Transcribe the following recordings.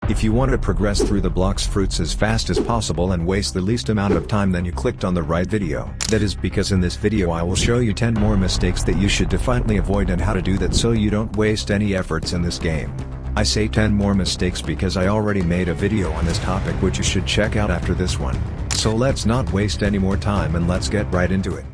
If you want to progress through the Blox Fruits as fast as possible and waste the least amount of time, then you clicked on the right video. That is because in this video I will show you 10 more mistakes that you should definitely avoid and how to do that so you don't waste any efforts in this game. I say 10 more mistakes because I already made a video on this topic which you should check out after this one. So let's not waste any more time and let's get right into it.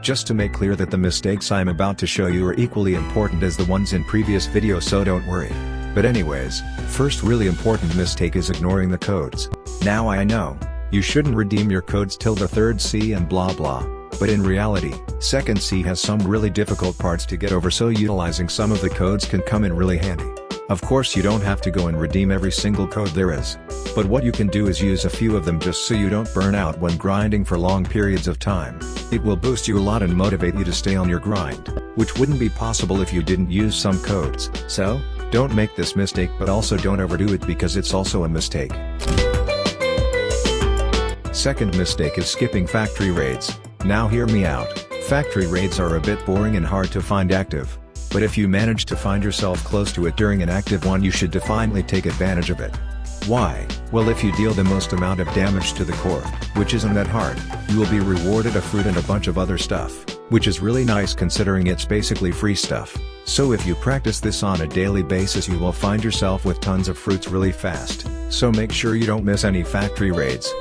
Just to make clear that the mistakes I'm about to show you are equally important as the ones in previous videos, so don't worry. But anyways, first really important mistake is ignoring the codes. Now I know, you shouldn't redeem your codes till the third C and blah blah, but in reality, second C has some really difficult parts to get over, so utilizing some of the codes can come in really handy. Of course you don't have to go and redeem every single code there is. But what you can do is use a few of them just so you don't burn out when grinding for long periods of time. It will boost you a lot and motivate you to stay on your grind, which wouldn't be possible if you didn't use some codes. So, don't make this mistake, but also don't overdo it because it's also a mistake. Second mistake is skipping factory raids. Now hear me out, factory raids are a bit boring and hard to find active. But if you manage to find yourself close to it during an active one, you should definitely take advantage of it. Why? Well, if you deal the most amount of damage to the core, which isn't that hard, you will be rewarded a fruit and a bunch of other stuff, which is really nice considering it's basically free stuff. So if you practice this on a daily basis, you will find yourself with tons of fruits really fast, so make sure you don't miss any factory raids.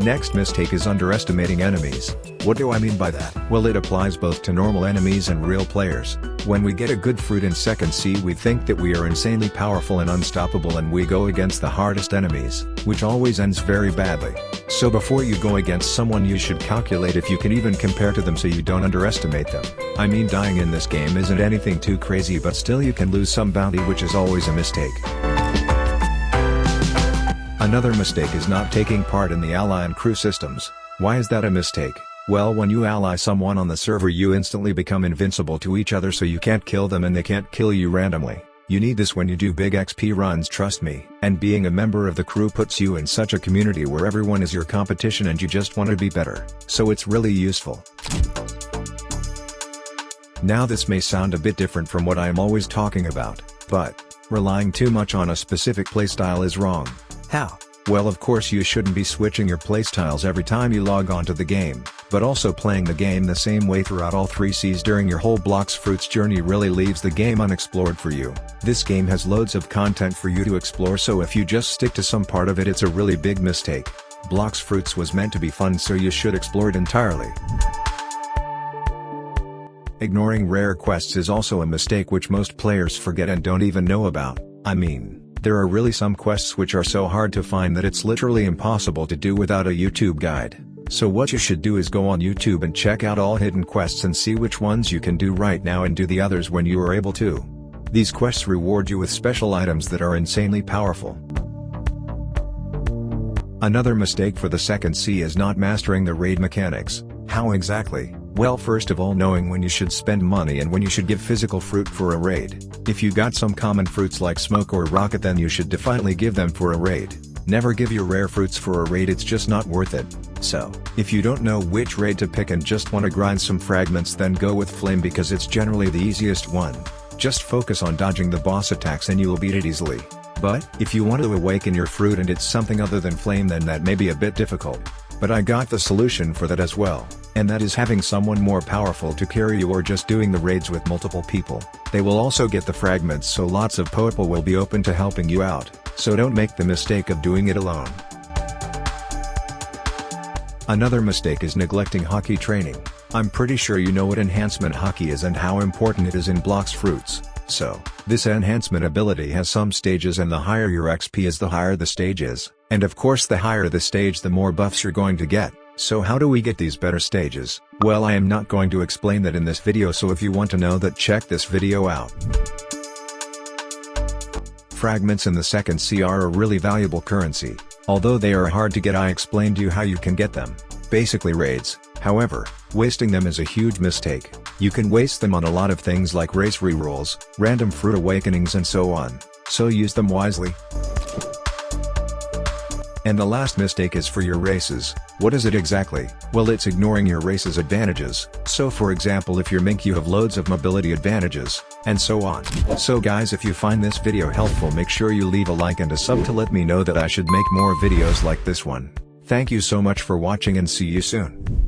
Next mistake is underestimating enemies. What do I mean by that? Well, it applies both to normal enemies and real players. When we get a good fruit in second C, we think that we are insanely powerful and unstoppable, and we go against the hardest enemies, which always ends very badly. So before you go against someone, you should calculate if you can even compare to them so you don't underestimate them. I mean, dying in this game isn't anything too crazy, but still you can lose some bounty, which is always a mistake. Another mistake is not taking part in the ally and crew systems. Why is that a mistake? Well, when you ally someone on the server, you instantly become invincible to each other, so you can't kill them and they can't kill you randomly. You need this when you do big XP runs, trust me. And being a member of the crew puts you in such a community where everyone is your competition and you just want to be better. So it's really useful. Now this may sound a bit different from what I am always talking about, but relying too much on a specific playstyle is wrong. How? Well, of course you shouldn't be switching your playstyles every time you log on to the game, but also playing the game the same way throughout all 3 Cs during your whole Blox Fruits journey really leaves the game unexplored for you. This game has loads of content for you to explore, so if you just stick to some part of it, it's a really big mistake. Blox Fruits was meant to be fun, so you should explore it entirely. Ignoring rare quests is also a mistake which most players forget and don't even know about. I mean, there are really some quests which are so hard to find that it's literally impossible to do without a YouTube guide. So what you should do is go on YouTube and check out all hidden quests and see which ones you can do right now and do the others when you are able to. These quests reward you with special items that are insanely powerful. Another mistake for the second C is not mastering the raid mechanics. How exactly? Well, first of all, knowing when you should spend money and when you should give physical fruit for a raid. If you got some common fruits like smoke or rocket, then you should definitely give them for a raid. Never give your rare fruits for a raid, it's just not worth it. So, if you don't know which raid to pick and just want to grind some fragments, then go with flame because it's generally the easiest one. Just focus on dodging the boss attacks and you will beat it easily. But, if you want to awaken your fruit and it's something other than flame, then that may be a bit difficult. But I got the solution for that as well, and that is having someone more powerful to carry you or just doing the raids with multiple people. They will also get the fragments, so lots of people will be open to helping you out, so don't make the mistake of doing it alone. Another mistake is neglecting hockey training. I'm pretty sure you know what enhancement hockey is and how important it is in Blox Fruits. So, this enhancement ability has some stages, and the higher your XP is, the higher the stage is, and of course the higher the stage, the more buffs you're going to get. So how do we get these better stages? Well, I am not going to explain that in this video, so if you want to know that, check this video out. Fragments in the second C are a really valuable currency. Although they are hard to get, I explained to you how you can get them. Basically raids. However, wasting them is a huge mistake. You can waste them on a lot of things like race rerolls, random fruit awakenings and so on. So use them wisely. And the last mistake is for your races. What is it exactly? Well, it's ignoring your race's advantages. So for example, if you're Mink, you have loads of mobility advantages, and so on. So guys, if you find this video helpful, make sure you leave a like and a sub to let me know that I should make more videos like this one. Thank you so much for watching and see you soon.